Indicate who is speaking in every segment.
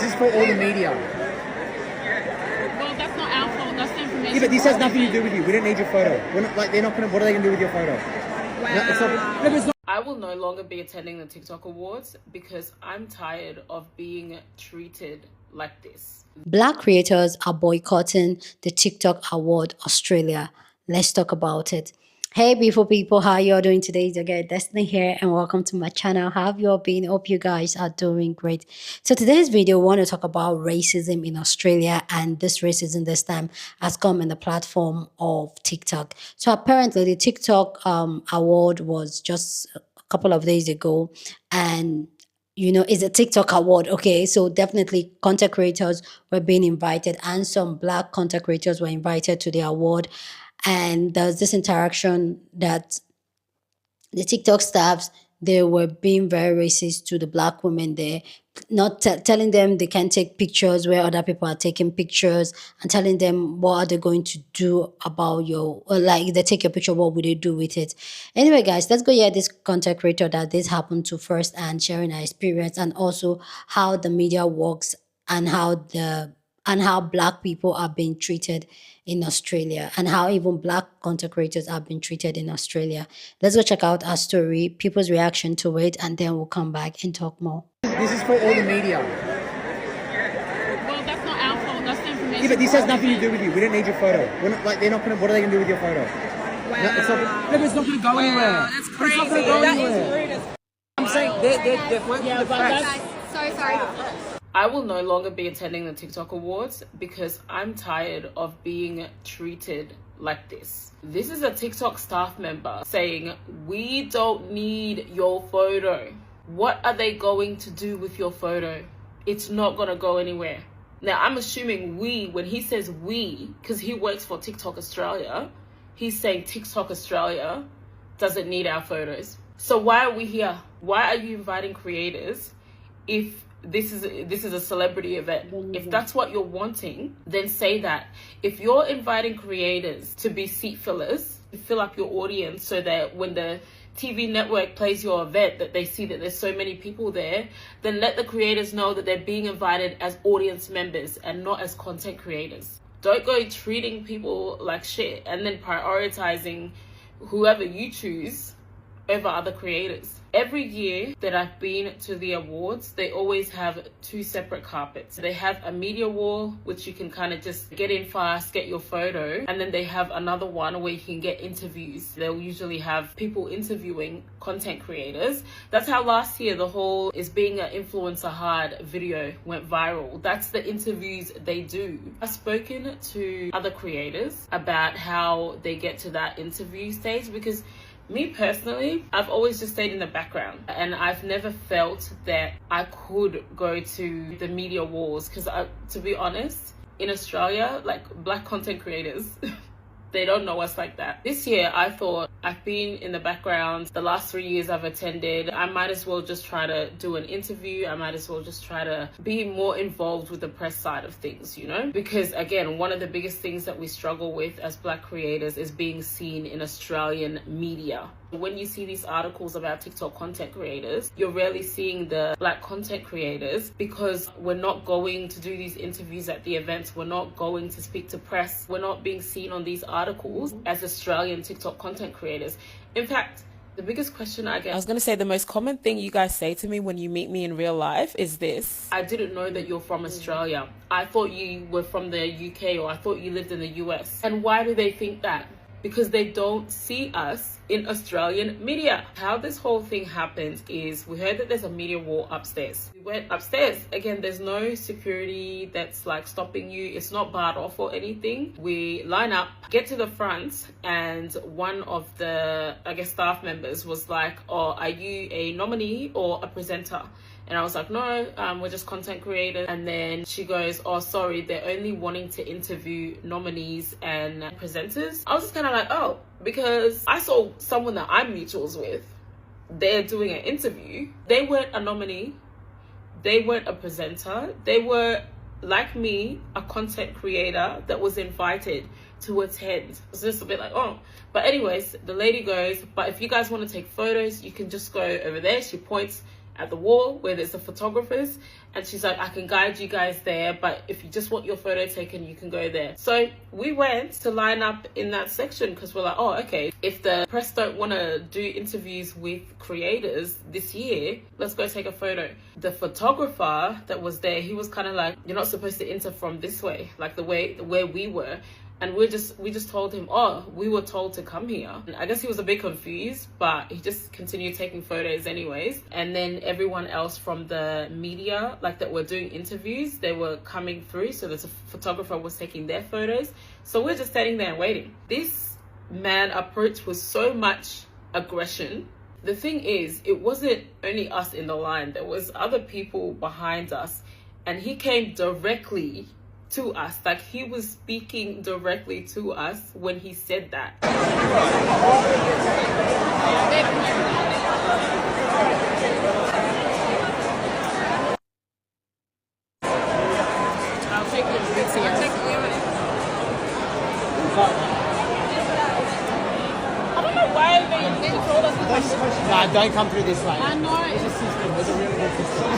Speaker 1: This is for all the media.
Speaker 2: Well, that's not our fault. That's the information.
Speaker 1: Yeah, but this has nothing to do with you. We don't need your photo. We're not, like, they're not gonna. What are they gonna do with your photo?
Speaker 2: Wow.
Speaker 1: No, it's not, no, it's not.
Speaker 2: I will no longer be attending the TikTok Awards because I'm tired of being treated like this.
Speaker 3: Black creators are boycotting the TikTok Award Australia. Let's talk about it. Hey beautiful people, how you all doing today? It's your girl Destiny here and welcome to my channel. How have you all been? Hope you guys are doing great. So today's video, we want to talk about racism in Australia, and this racism this time has come in the platform of TikTok. So apparently the TikTok award was just a couple of days ago, and it's a TikTok award. Okay, so definitely content creators were being invited, and some black content creators were invited to the award. And there's this interaction that the TikTok staffs, they were being very racist to the black women there, not telling them they can take pictures where other people are taking pictures, and telling them what are they going to do about like if they take your picture, what would they do with it? Anyway, guys, let's go hear this content creator that this happened to first, and sharing her experience, and also how the media works, and how black people are being treated in Australia, and how even black content creators are being treated in Australia. Let's go check out our story, people's reaction to it, and then we'll come back and talk more.
Speaker 1: This is for all the media.
Speaker 2: Well, that's not our fault. That's the information.
Speaker 1: Yeah, but this has nothing to do with you. We don't need your photo. We're not, like, they're not gonna. What are they gonna do with your photo?
Speaker 2: Wow.
Speaker 1: No, it's not, no, it's not gonna go anywhere.
Speaker 2: That's crazy.
Speaker 1: It's not gonna go anywhere. I'm saying they're working for the press.
Speaker 4: So sorry.
Speaker 2: I will no longer be attending the TikTok Awards because I'm tired of being treated like this. This is a TikTok staff member saying, "We don't need your photo." What are they going to do with your photo? It's not gonna go anywhere. Now, I'm assuming when he says we, because he works for TikTok Australia, he's saying TikTok Australia doesn't need our photos. So why are we here? Why are you inviting creators if this is a celebrity event? If that's what you're wanting, then say that. If you're inviting creators to be seat fillers, fill up your audience so that when the TV network plays your event, that they see that there's so many people there, then let the creators know that they're being invited as audience members and not as content creators. Don't go treating people like shit and then prioritizing whoever you choose over other creators. Every year that I've been to the awards, they always have two separate carpets. They have a media wall, which you can kind of just get in fast, get your photo. And then they have another one where you can get interviews. They'll usually have people interviewing content creators. That's how last year the whole "is being an influencer hard" video went viral. That's the interviews they do. I've spoken to other creators about how they get to that interview stage, because me personally, I've always just stayed in the background, and I've never felt that I could go to the media walls, because to be honest, in Australia, like, black content creators, they don't know us like that. This year, I thought, I've been in the background. The last 3 years I've attended, I might as well just try to do an interview. I might as well just try to be more involved with the press side of things, Because again, one of the biggest things that we struggle with as black creators is being seen in Australian media. When you see these articles about TikTok content creators, you're rarely seeing the black content creators, because we're not going to do these interviews at the events. We're not going to speak to press. We're not being seen on these articles as Australian TikTok content creators. In fact, the biggest question I get...
Speaker 5: I was going to say, the most common thing you guys say to me when you meet me in real life is this:
Speaker 2: "I didn't know that you're from Australia. I thought you were from the UK, or I thought you lived in the US." And why do they think that? Because they don't see us in Australian media. How this whole thing happens is, we heard that there's a media wall upstairs. We went upstairs. Again, there's no security that's like stopping you. It's not barred off or anything. We line up, get to the front, and one of the, staff members was like, "Oh, are you a nominee or a presenter?" And I was like, "No, we're just content creators." And then she goes, "Oh, sorry, they're only wanting to interview nominees and presenters." I was just kind of like, oh, because I saw someone that I'm mutuals with, they're doing an interview. They weren't a nominee. They weren't a presenter. They were, like me, a content creator that was invited to attend. It's just a bit like, oh. But anyways, the lady goes, "But if you guys want to take photos, you can just go over there." She points at the wall where there's the photographers, and she's like, I can guide you guys there, but if you just want your photo taken, you can go there. So we went to line up in that section because we're like, oh, okay, if the press don't want to do interviews with creators this year, let's go take a photo. The photographer that was there, he was kind of like, you're not supposed to enter from this way, like the way where we were. And we just told him, oh, we were told to come here. And I guess he was a bit confused, but he just continued taking photos anyways. And then everyone else from the media, like that were doing interviews, they were coming through. So there's a photographer was taking their photos. So we're just standing there and waiting. This man approached with so much aggression. The thing is, it wasn't only us in the line. There was other people behind us. And he came directly to us, like he was speaking directly to us when he said that. I'll take it. I don't know why they told us to come.
Speaker 1: Nah, don't come through this way.
Speaker 2: I know.
Speaker 1: It's a system. There's a really good system.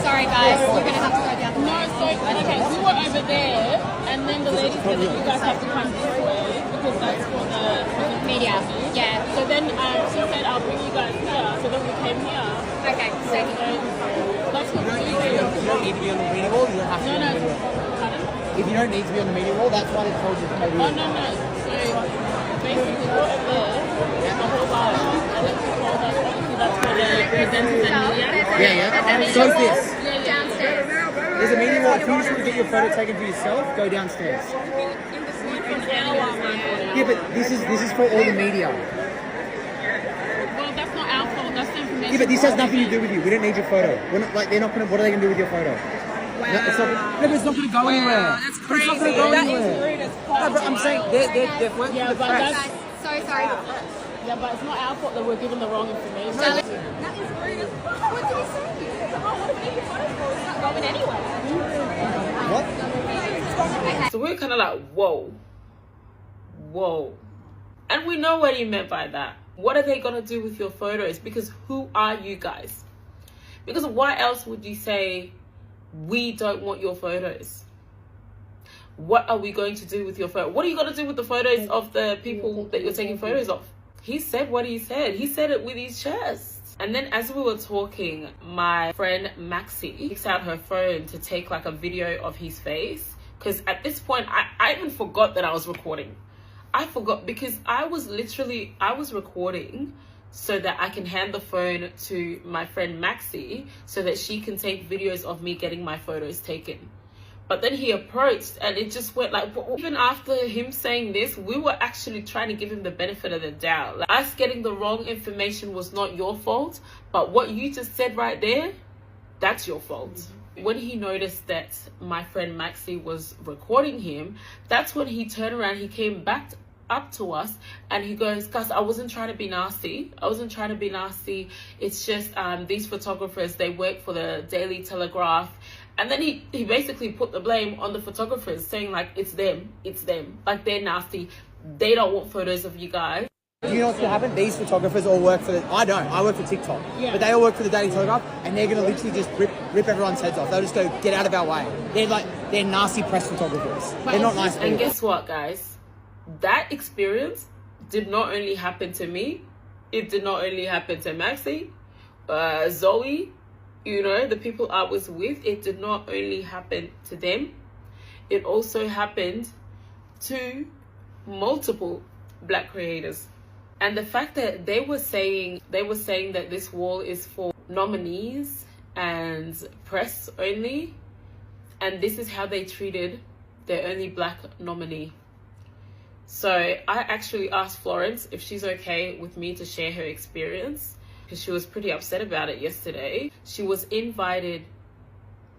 Speaker 4: Sorry guys, you're gonna have to go down.
Speaker 2: No, so okay, we were over there, and then the lady said that you guys have to come this way because that's for the
Speaker 4: Media. Yeah.
Speaker 2: So then she said, I'll bring you guys here. So then we came here.
Speaker 4: Okay, so
Speaker 2: That's what we
Speaker 1: You don't need to be on the media wall. You don't have to be on the media wall.
Speaker 2: Pardon?
Speaker 1: If you don't need to be on the media wall, that's why they told you to come
Speaker 2: Oh,
Speaker 1: here.
Speaker 2: no. So basically, we were over there the whole while, and then she told us, obviously, that's for the presenters and media.
Speaker 1: Yeah. So is this.
Speaker 4: downstairs.
Speaker 1: There's a media wall. If you just want to get your photo taken for yourself, go downstairs. Yeah, but this is for all the media.
Speaker 2: Well, that's not our fault. That's the information.
Speaker 1: Yeah, but this has nothing to do with you. We don't need your photo. We're not like they're not gonna. What are they gonna do with your photo? Wow. No, but it's not gonna go anywhere.
Speaker 6: That's crazy.
Speaker 1: It's not gonna go
Speaker 6: That
Speaker 1: anywhere.
Speaker 6: is rude as
Speaker 1: No, but I'm saying they're working
Speaker 2: Yeah,
Speaker 1: for the
Speaker 2: but
Speaker 1: press.
Speaker 2: that's
Speaker 4: So sorry.
Speaker 2: yeah, but it's not our fault that we're given the wrong information.
Speaker 4: That is rude as fuck. What did he say? Oh, what are you photos for? It's not going anywhere.
Speaker 1: What?
Speaker 2: So we're kind of like, whoa. And we know what he meant by that. What are they gonna do with your photos? Because who are you guys? Because why else would you say, we don't want your photos? What are we going to do with your photo? What are you going to do with the photos of the people that you're taking photos of? He said what he said. He said it with his chest. And then as we were talking, my friend Maxi takes out her phone to take like a video of his face. Because at this point, I even forgot that I was recording. I forgot because I was recording so that I can hand the phone to my friend Maxi so that she can take videos of me getting my photos taken. But then he approached and it just went like, even after him saying this, we were actually trying to give him the benefit of the doubt. Like, us getting the wrong information was not your fault, but what you just said right there, that's your fault. When he noticed that my friend Maxi was recording him, that's when he turned around, he came back up to us and he goes, guys, I wasn't trying to be nasty. It's just these photographers, they work for the Daily Telegraph. And then he basically put the blame on the photographers, saying like, it's them. Like, they're nasty. They don't want photos of you guys.
Speaker 1: Do you know what's gonna happen? These photographers all work for I work for TikTok.
Speaker 2: Yeah.
Speaker 1: But they all work for the Daily Telegraph and they're gonna literally just rip everyone's heads off. They'll just go, get out of our way. They're nasty press photographers. They're not nice people.
Speaker 2: And guess what, guys? That experience did not only happen to me, it did not only happen to Maxi, Zoe, you know, the people I was with, it did not only happen to them, it also happened to multiple Black creators. And the fact that they were saying that this wall is for nominees and press only, and this is how they treated their only Black nominee. So I actually asked Florence if she's okay with me to share her experience, because she was pretty upset about it yesterday. She was invited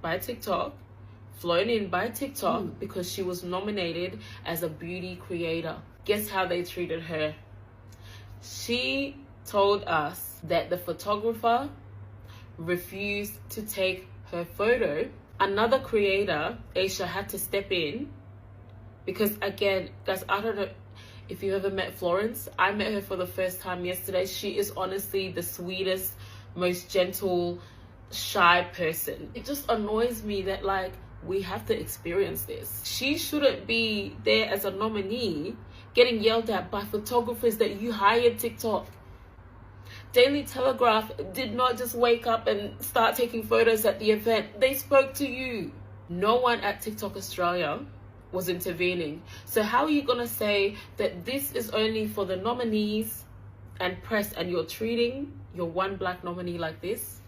Speaker 2: by TikTok, flown in by TikTok, because she was nominated as a beauty creator. Guess how they treated her? She told us that the photographer refused to take her photo. Another creator, Aisha, had to step in. Because again, guys, I don't know if you ever met Florence. I met her for the first time yesterday. She is honestly the sweetest most gentle, shy person. It just annoys me that like we have to experience this. She shouldn't be there as a nominee getting yelled at by photographers that you hired TikTok. Daily Telegraph did not just wake up and start taking photos at the event. They spoke to you. No one at TikTok Australia was intervening. So how are you gonna say that this is only for the nominees and press, and you're treating your one black nominee like this?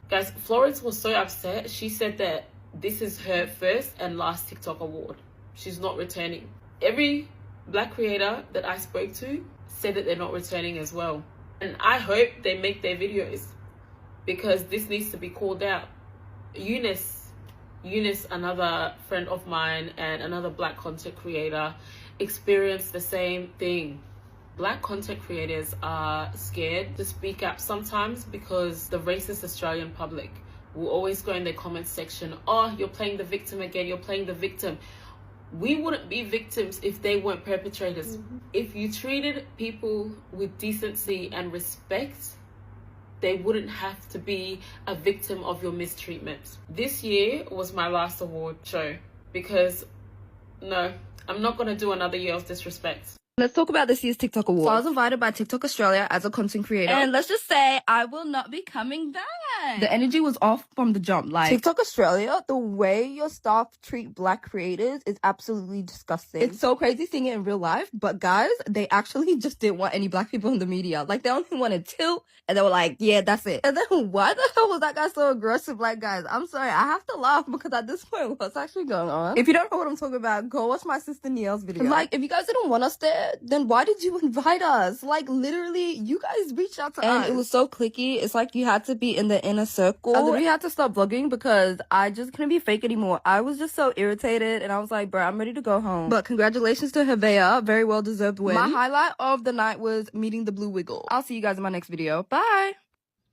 Speaker 2: Guys, Florence was so upset. She said that this is her first and last TikTok award. She's not returning. Every black creator that I spoke to said that they're not returning as well. And I hope they make their videos, because this needs to be called out. Eunice, another friend of mine and another black content creator, experienced the same thing. Black content creators are scared to speak up sometimes because the racist Australian public will always go in their comment section, oh, you're playing the victim again, you're playing the victim. We wouldn't be victims if they weren't perpetrators. If you treated people with decency and respect, they wouldn't have to be a victim of your mistreatment. This year was my last award show because no, I'm not gonna do another year of disrespect.
Speaker 4: Let's talk about this year's TikTok Awards. So I was invited by TikTok Australia as a content creator. And let's just say I will not be coming back. The energy was off from the jump. Like, TikTok Australia, the way your staff treat black creators is absolutely disgusting. It's so crazy seeing it in real life. But guys, they actually just didn't want any black people in the media. Like, they only wanted Tilt. And they were like, yeah, that's it. And then why the hell was that guy so aggressive? Like, guys, I'm sorry. I have to laugh because at this point, what's actually going on? If you don't know what I'm talking about, go watch my sister Nielle's video. Like, if you guys didn't want us there, then why did you invite us? Like, literally, you guys reached out to us. And it was so cliquey. It's like you had to be in the inner circle. I literally had to stop vlogging because I just couldn't be fake anymore. I was just so irritated, and I was like, bro, I'm ready to go home. But congratulations to Havea. Very well deserved win. My highlight of the night was meeting the Blue Wiggle. I'll see you guys in my next video. Bye.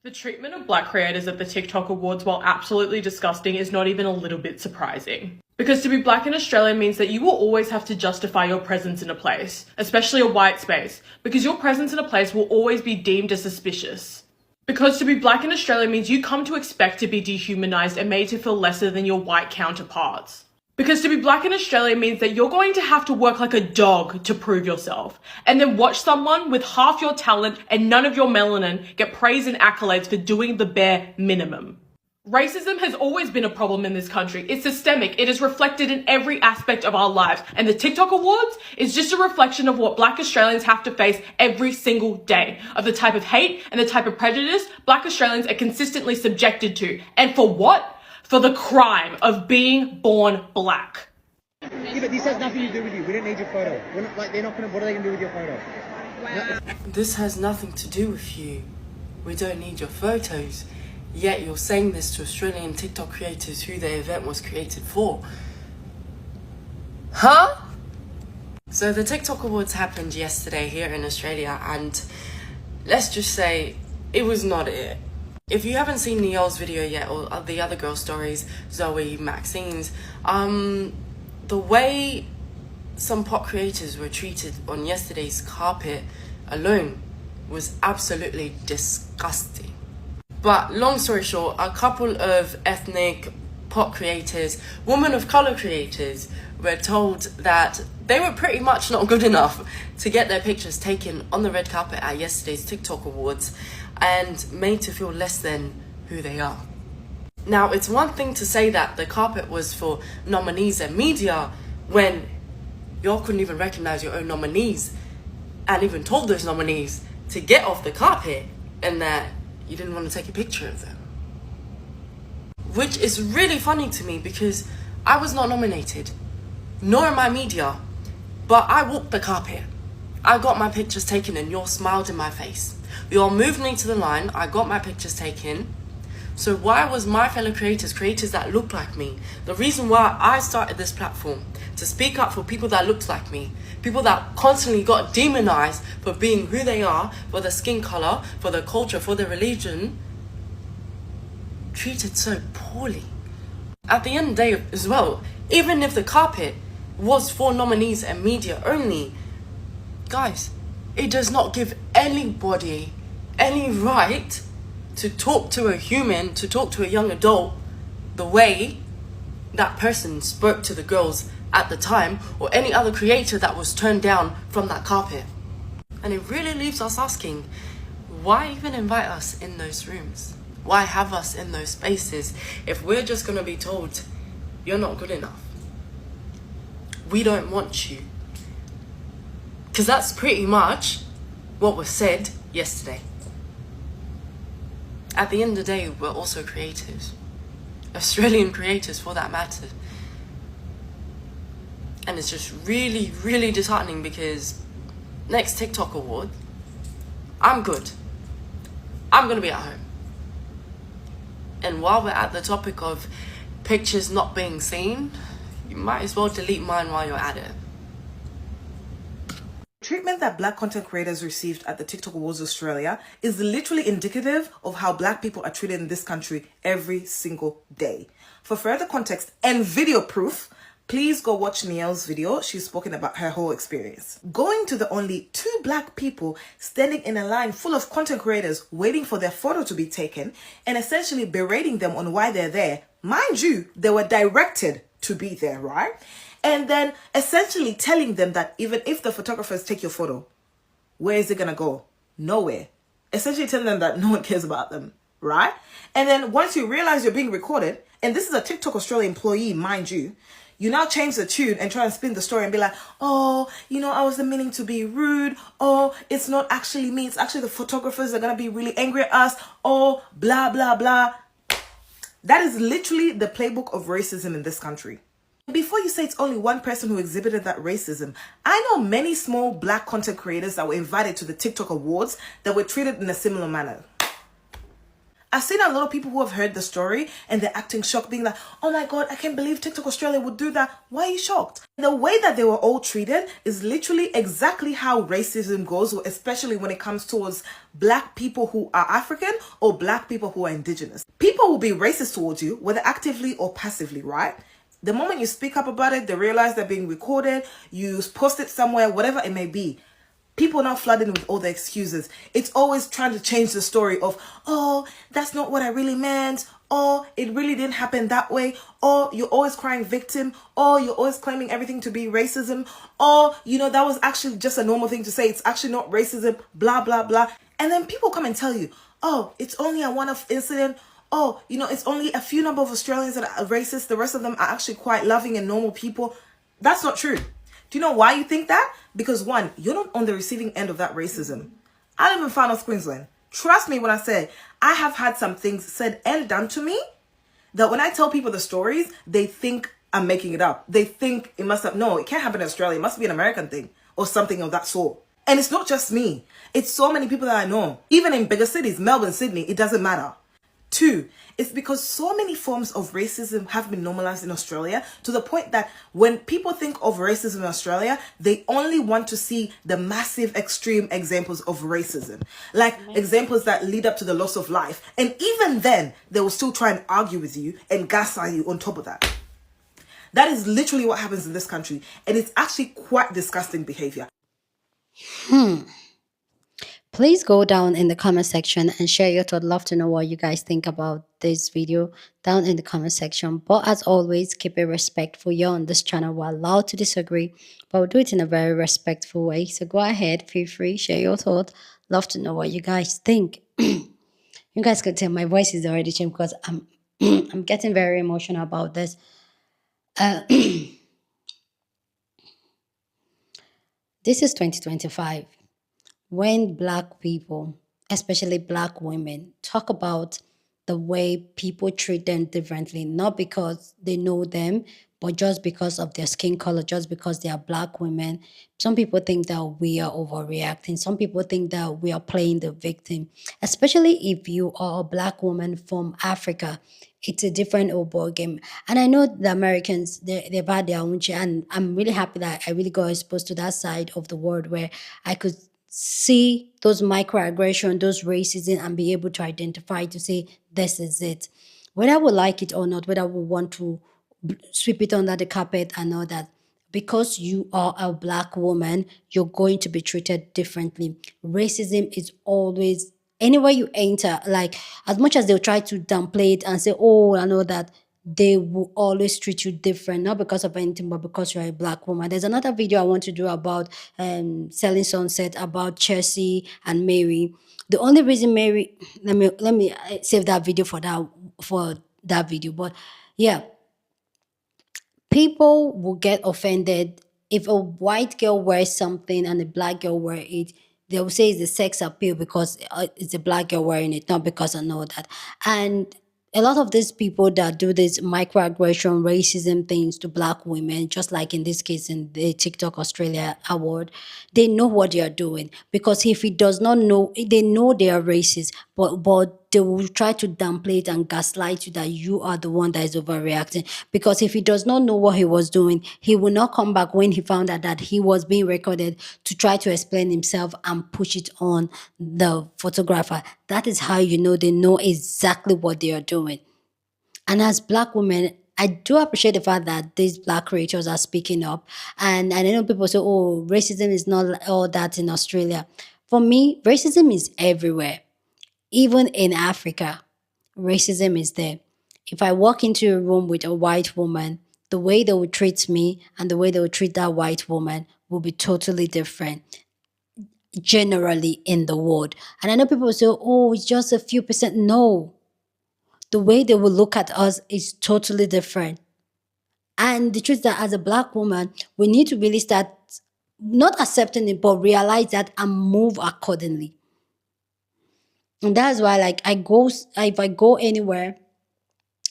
Speaker 6: The treatment of black creators at the TikTok Awards, while absolutely disgusting, is not even a little bit surprising. Because to be black in Australia means that you will always have to justify your presence in a place, especially a white space, because your presence in a place will always be deemed as suspicious. Because to be black in Australia means you come to expect to be dehumanized and made to feel lesser than your white counterparts. Because to be black in Australia means that you're going to have to work like a dog to prove yourself, and then watch someone with half your talent and none of your melanin get praise and accolades for doing the bare minimum. Racism has always been a problem in this country. It's systemic. It is reflected in every aspect of our lives. And the TikTok Awards is just a reflection of what black Australians have to face every single day, of the type of hate and the type of prejudice black Australians are consistently subjected to. And for what? For the crime of being born black.
Speaker 1: Yeah, but this has nothing to do with you. We don't need your photo. We're not, like, they're not gonna, what are they gonna do with your photo?
Speaker 7: Wow. This has nothing to do with you. We don't need your photos. Yet you're saying this to Australian TikTok creators who the event was created for. Huh? So the TikTok Awards happened yesterday here in Australia, and let's just say it was not it. If you haven't seen Nielle's video yet, or the other girl stories, Zoe, Maxine's, the way some pop creators were treated on yesterday's carpet alone was absolutely disgusting. But long story short, a couple of ethnic pop creators, women of color creators, were told that they were pretty much not good enough to get their pictures taken on the red carpet at yesterday's TikTok Awards, and made to feel less than who they are. Now, it's one thing to say that the carpet was for nominees and media when y'all couldn't even recognize your own nominees, and even told those nominees to get off the carpet and that you didn't want to take a picture of them. Which is really funny to me because I was not nominated, nor am I media, but I walked the carpet. I got my pictures taken and you all smiled in my face. You all moved me to the line, I got my pictures taken. So why was my fellow creators that look like me, the reason why I started this platform, to speak up for people that looked like me, people that constantly got demonized for being who they are, for their skin color, for their culture, for their religion, treated so poorly? At the end of the day as well, even if the carpet was for nominees and media only, guys, it does not give anybody any right to talk to a human, to talk to a young adult the way that person spoke to the girls at the time, or any other creator that was turned down from that carpet. And it really leaves us asking, why even invite us in those rooms? Why have us in those spaces if we're just going to be told, you're not good enough? We don't want you. Because that's pretty much what was said yesterday. At the end of the day, we're also creators. Australian creators, for that matter. And it's just really, really disheartening because next TikTok award, I'm good. I'm going to be at home. And while we're at the topic of pictures not being seen, you might as well delete mine while you're at it.
Speaker 8: Treatment that black content creators received at the TikTok Awards Australia is literally indicative of how black people are treated in this country every single day. For further context and video proof, please go watch Nielle's video. She's spoken about her whole experience. Going to the only 2 black people standing in a line full of content creators waiting for their photo to be taken and essentially berating them on why they're there. Mind you, they were directed to be there, right? And then essentially telling them that even if the photographers take your photo, where is it going to go? Nowhere. Essentially telling them that no one cares about them, right? And then once you realize you're being recorded, and this is a TikTok Australia employee, mind you, you now change the tune and try and spin the story and be like, oh, you know, I wasn't meaning to be rude. Oh, it's not actually me. It's actually the photographers that are going to be really angry at us. Oh, blah, blah, blah. That is literally the playbook of racism in this country. Before you say it's only one person who exhibited that racism, I know many small black content creators that were invited to the TikTok Awards that were treated in a similar manner. I've seen a lot of people who have heard the story and they're acting shocked, being like, oh my God, I can't believe TikTok Australia would do that. Why are you shocked? The way that they were all treated is literally exactly how racism goes, especially when it comes towards black people who are African or black people who are indigenous. People will be racist towards you, whether actively or passively, right? The moment you speak up about it, they realize they're being recorded, you post it somewhere, whatever it may be. People now flooding with all the excuses. It's always trying to change the story of, oh, that's not what I really meant. Oh, it really didn't happen that way. Or you're always crying victim. Or you're always claiming everything to be racism. Or, you know, that was actually just a normal thing to say. It's actually not racism, blah, blah, blah. And then people come and tell you, oh, it's only a one-off incident. Oh, you know, it's only a few number of Australians that are racist. The rest of them are actually quite loving and normal people. That's not true. Do you know why you think that? Because one, you're not on the receiving end of that racism. I live in Far North Queensland. Trust me when I say I have had some things said and done to me that when I tell people the stories, they think I'm making it up. They think it must have, no, it can't happen in Australia. It must be an American thing or something of that sort. And it's not just me. It's so many people that I know. Even in bigger cities, Melbourne, Sydney, it doesn't matter. 2, it's because so many forms of racism have been normalized in Australia to the point that when people think of racism in Australia, they only want to see the massive extreme examples of racism. Like examples that lead up to the loss of life. And even then, they will still try and argue with you and gaslight you on top of that. That is literally what happens in this country. And it's actually quite disgusting behavior.
Speaker 3: Please go down in the comment section and share your thought. Love to know what you guys think about this video down in the comment section. But as always, keep it respectful. You're on this channel. We're allowed to disagree, but we'll do it in a very respectful way. So go ahead, feel free, share your thought. Love to know what you guys think. You guys could tell my voice is already changed because I'm I'm getting very emotional about this. This is 2025. When black people, especially black women, talk about the way people treat them differently, not because they know them, but just because of their skin color, just because they are black women. Some people think that we are overreacting. Some people think that we are playing the victim, especially if you are a black woman from Africa. It's a different old ball game. And I know the Americans, they've had their own share, and I'm really happy that I really got exposed to that side of the world where I could see those microaggressions, those racism, and be able to identify to say, this is it. Whether I would like it or not, whether I would want to sweep it under the carpet and all that, because you are a black woman, you're going to be treated differently. Racism is always Anywhere you enter, like as much as they'll try to downplay it and say, oh, I know that, they will always treat you different, not because of anything, but because you're a black woman. There's another video I want to do about Selling Sunset, about Chelsea and Mary. The only reason Mary, let me save that video for that video. But yeah, people will get offended if a white girl wears something and a black girl wear it. They will say it's the sex appeal because it's a black girl wearing it, not because I know that. And a lot of these people that do this microaggression, racism things to black women, just like in this case in the TikTok Australia award, they know what they are doing. Because if he does not know, they know they are racist, but they will try to downplay it and gaslight you that you are the one that is overreacting. Because if he does not know what he was doing, he will not come back when he found out that he was being recorded to try to explain himself and push it on the photographer. That is how you know they know exactly what they are doing. And as black women, I do appreciate the fact that these black creators are speaking up. And I know people say, oh, racism is not all that in Australia. For me, racism is everywhere. Even in Africa, racism is there. If I walk into a room with a white woman, the way they will treat me and the way they will treat that white woman will be totally different generally in the world. And I know people say, oh, it's just a few percent. No. The way they will look at us is totally different. And the truth is that as a black woman, we need to really start not accepting it, but realize that and move accordingly. And that's why, like, if I go anywhere,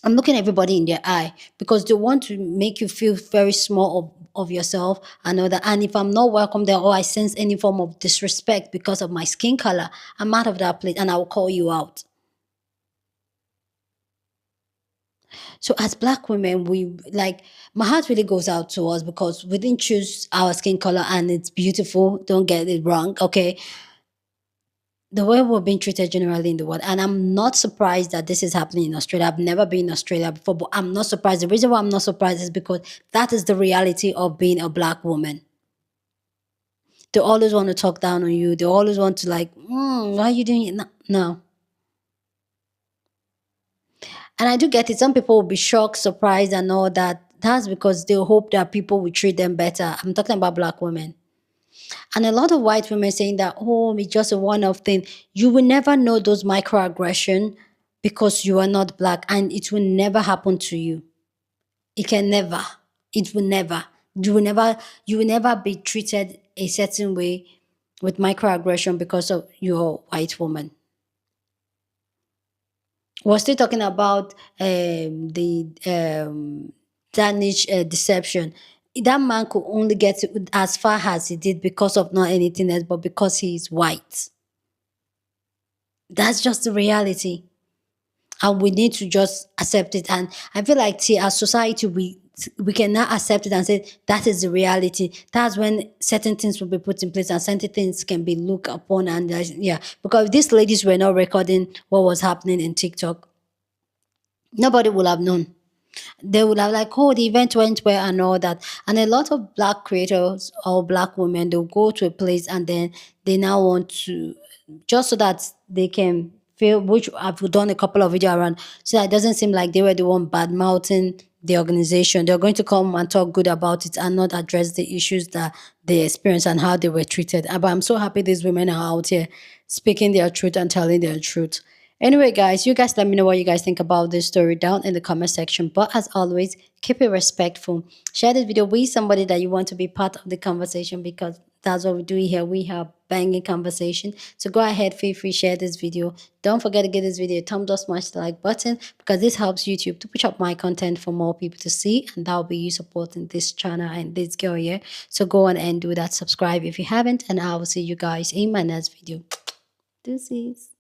Speaker 3: I'm looking everybody in their eye because they want to make you feel very small of yourself and all that. And if I'm not welcome there or I sense any form of disrespect because of my skin color, I'm out of that place and I will call you out. So as black women, my heart really goes out to us because we didn't choose our skin color and it's beautiful. Don't get it wrong, okay? The way we're being treated generally in the world. And I'm not surprised that this is happening in Australia. I've never been in Australia before, but I'm not surprised. The reason why I'm not surprised is because that is the reality of being a black woman. They always want to talk down on you. They always want to why are you doing it? No. And I do get it. Some people will be shocked, surprised, and all that. That's because they hope that people will treat them better. I'm talking about black women. And a lot of white women saying that, oh, it's just a one-off thing. You will never know those microaggressions because you are not black, and it will never happen to you. It can never. It will never. You will never be treated a certain way with microaggression because of your white woman. We're still talking about the Danish deception. That man could only get as far as he did because of not anything else, but because he is white. That's just the reality. And we need to just accept it. And I feel like as society, we cannot accept it and say, that is the reality. That's when certain things will be put in place and certain things can be looked upon. And because if these ladies were not recording what was happening in TikTok, nobody would have known. They would have the event went well and all that. And a lot of black creators or black women, they'll go to a place and then they now want to, just so that they can feel, which I've done a couple of videos around, so that it doesn't seem like they were the one bad-mouthing the organization. They're going to come and talk good about it and not address the issues that they experienced and how they were treated. But I'm so happy these women are out here speaking their truth and telling their truth. Anyway, guys, you guys let me know what you guys think about this story down in the comment section. But as always, keep it respectful. Share this video with somebody that you want to be part of the conversation, because that's what we do here. We have banging conversation. So go ahead, feel free, share this video. Don't forget to give this video a thumbs up, smash the like button, because this helps YouTube to push up my content for more people to see, and that will be you supporting this channel and this girl here. So go on and do that. Subscribe if you haven't, and I will see you guys in my next video. Deuces.